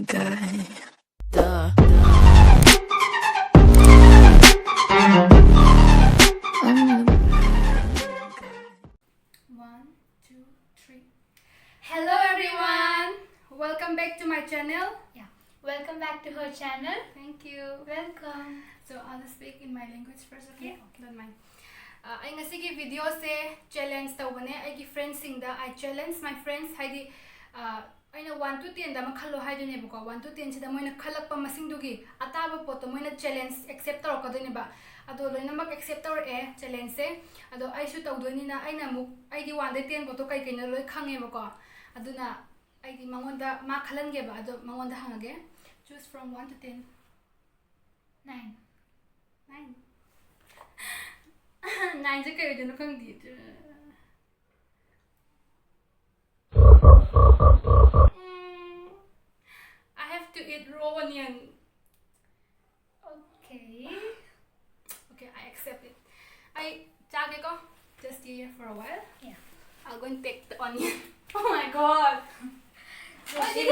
guy. One, two, three. Hello everyone! Welcome back to my channel. Yeah, welcome back to her channel. Thank you. Welcome. So I'll speak in my language first, okay? Yeah. Don't mind. I ngasigi video se challenge tawbane aigi friends singda I challenge my friends haidi aina 1 to 10 da makhallo haidune buko 1 to 10 sida moina khalakpa masing dugi ataba poto moina challenge accept tor ko done ba ado loina mak accept tor e challenge se ado I should tawdoni na aina mu aigi 1 to 10 poto kai kaina loi khange bako aduna aigi mangonda ma khalange ba ado mangonda hangage choose from 1 to 10. 9. 9. 9 จะเกิดอยู่ในเครื่องดีดI have to eat raw onion. Okay. Okay, I accept it. I just here for a while. Yeah. I'll go and take the onion. Oh my god. So Why did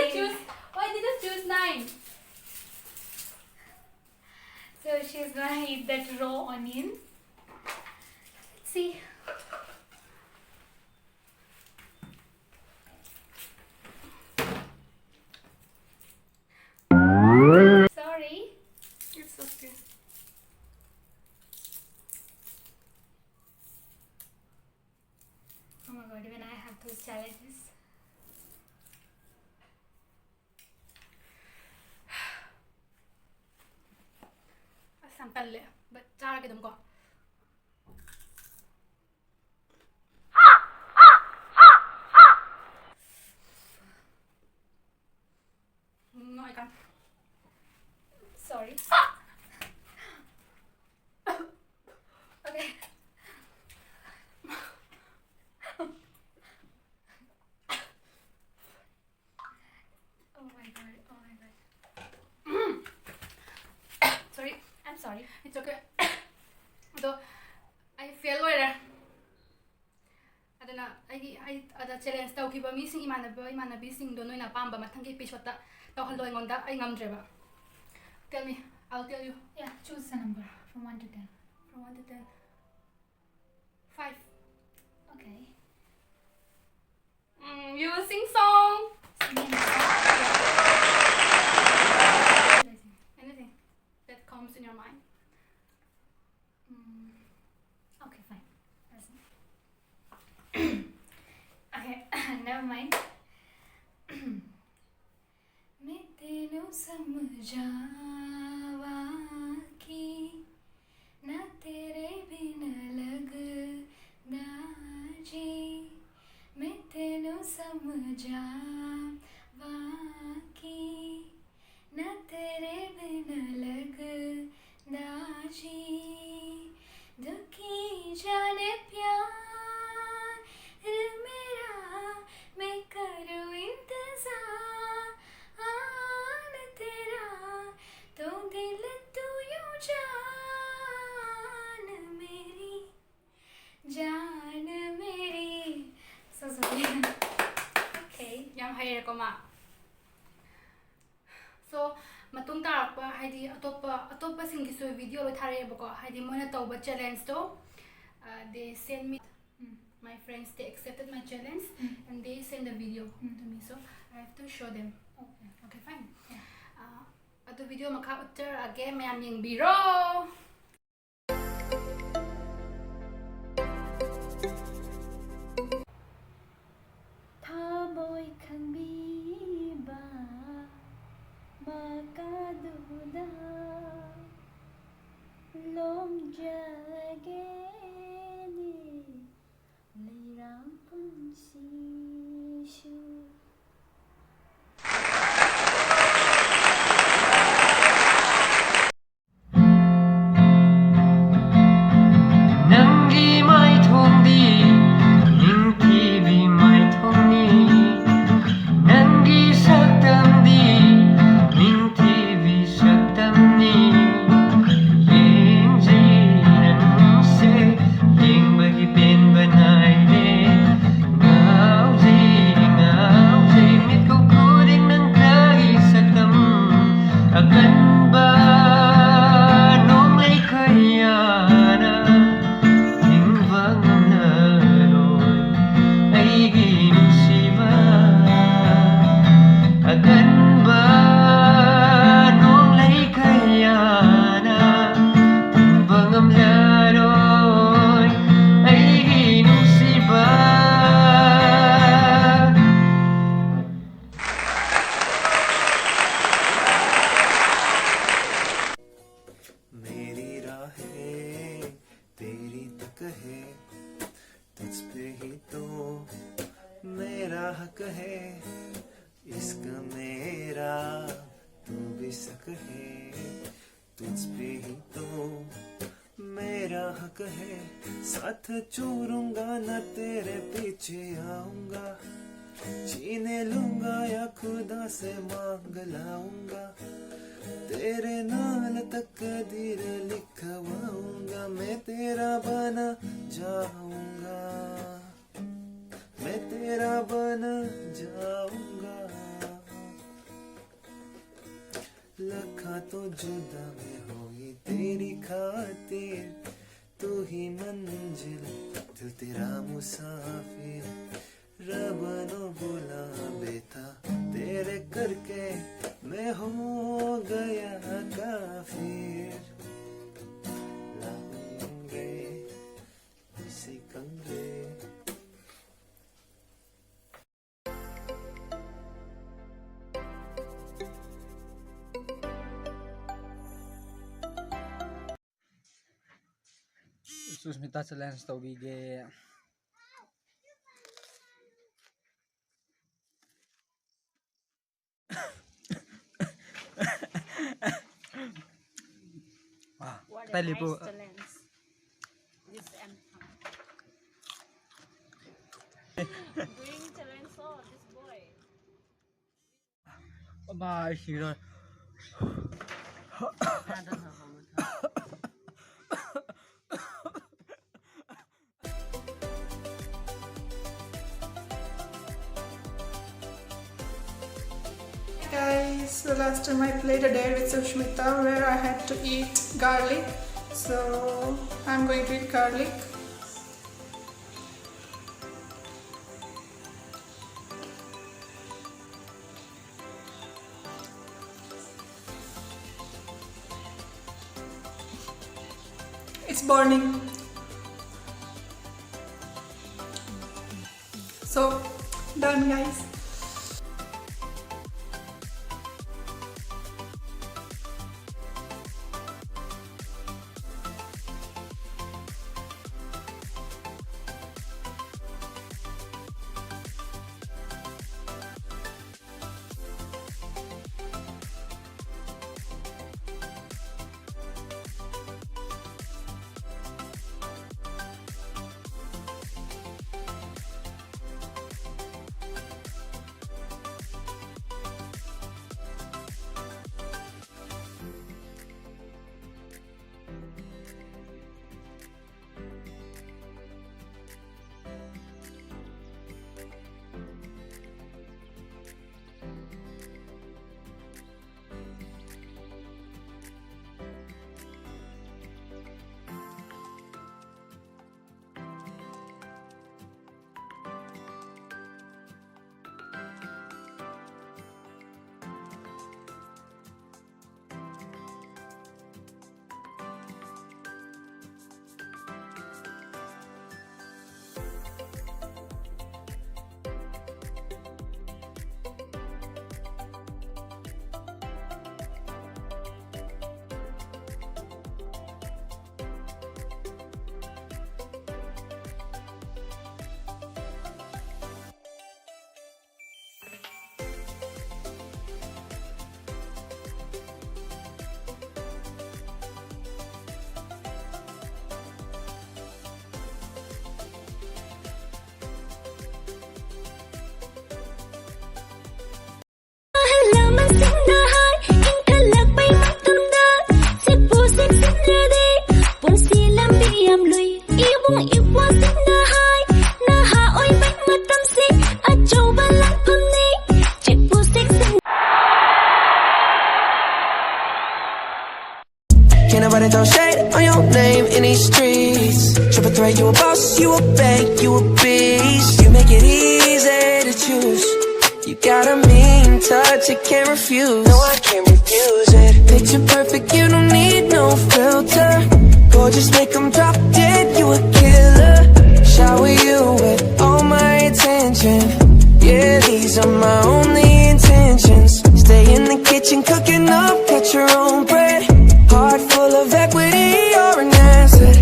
I choose 9? So she's gonna eat that raw onion. Let's see. Sorry. It's okay. Oh my god, even I have those challenges. Sampal le, but chara ke tumko. No, I can't. Sorry. Okay. Oh my god, oh my god. Sorry, I'm sorry. it's okay. Though I feel later. Adana, ada challenge tau kiba mi sing imanabi sing do noina pamba mathangi pishota tau haldo ngonda I ngamdreba. Tell me, I'll tell you. Yeah, choose a number from 1 to 10. From 1 to 10. 5. Okay. You will sing song. Anything that comes in your mind. Okay, fine. Listen. Okay, never mind. मैं तेनू समझावा कि ना तेरे बिन लगदा जी मैं तेनू समझावा कि ना तेरे बिन लगदा जी दुखी जाने प्यार मेरा मैं करूँ इंतजार आन तेरा तो दिल तू यूं जान मेरी so sorry. Okay. Yang hayar ko ma. So matung tarakpa haidi atopa singisu video lo thare bako haidi moina tawba challenge to they send me my friends they accepted my challenge and they send the video to me so I have to show them. Okay, fine. Yeah. Ato video maka uttar age mayam yeng biro. Boy can be makaduda lom jageni liram punsi shu इश्क मेरा तू भी शक है, तुझ पे ही तो मेरा हक है। साथ छोड़ूंगा ना तेरे पीछे आऊंगा, जीने लूंगा या खुदा से मांग लाऊंगा, तेरे नाल तकदीर लिखवाऊंगा। मैं तेरा बना जाऊंगा, मैं तेरा बना जाऊंगा। लखा तो जुदा मैं होगी तेरी खातिर, तू ही मंजिल दिल तेरा मुसाफिर। रब नो बुला बेटा तेरे करके मैं हो गया काफिर। लाऊंगे इसी कंगे Susmita challenge tawbige. What a Talipo. nice challenge. This doing challenge for this boy. Bye, hero. Guys, the last time I played a dare with Sushmita where I had to eat garlic, so I'm going to eat garlic. It's burning. So done, guys. Can't nobody throw shade on your name in these streets. Triple threat, you a boss, you a bank, you a beast. You make it easy to choose. You got a mean touch, you can't refuse. No, I can't refuse it. Picture perfect, you don't need no filter. Gorgeous, make them drop dead, you a killer. Shower you with all my attention. Yeah, these are my only intentions. Stay in the kitchen, cooking up, cut your own bread. Heart full of equity, you're an asset.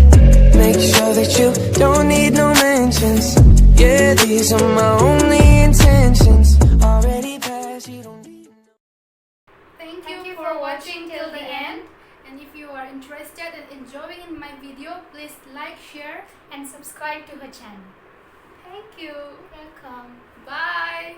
Make sure that you don't need no mentions. Yeah, these are my only intentions. watching till the end. And if you are interested and enjoying in my video, please like, share, and subscribe to her channel. thank you, Welcome. bye.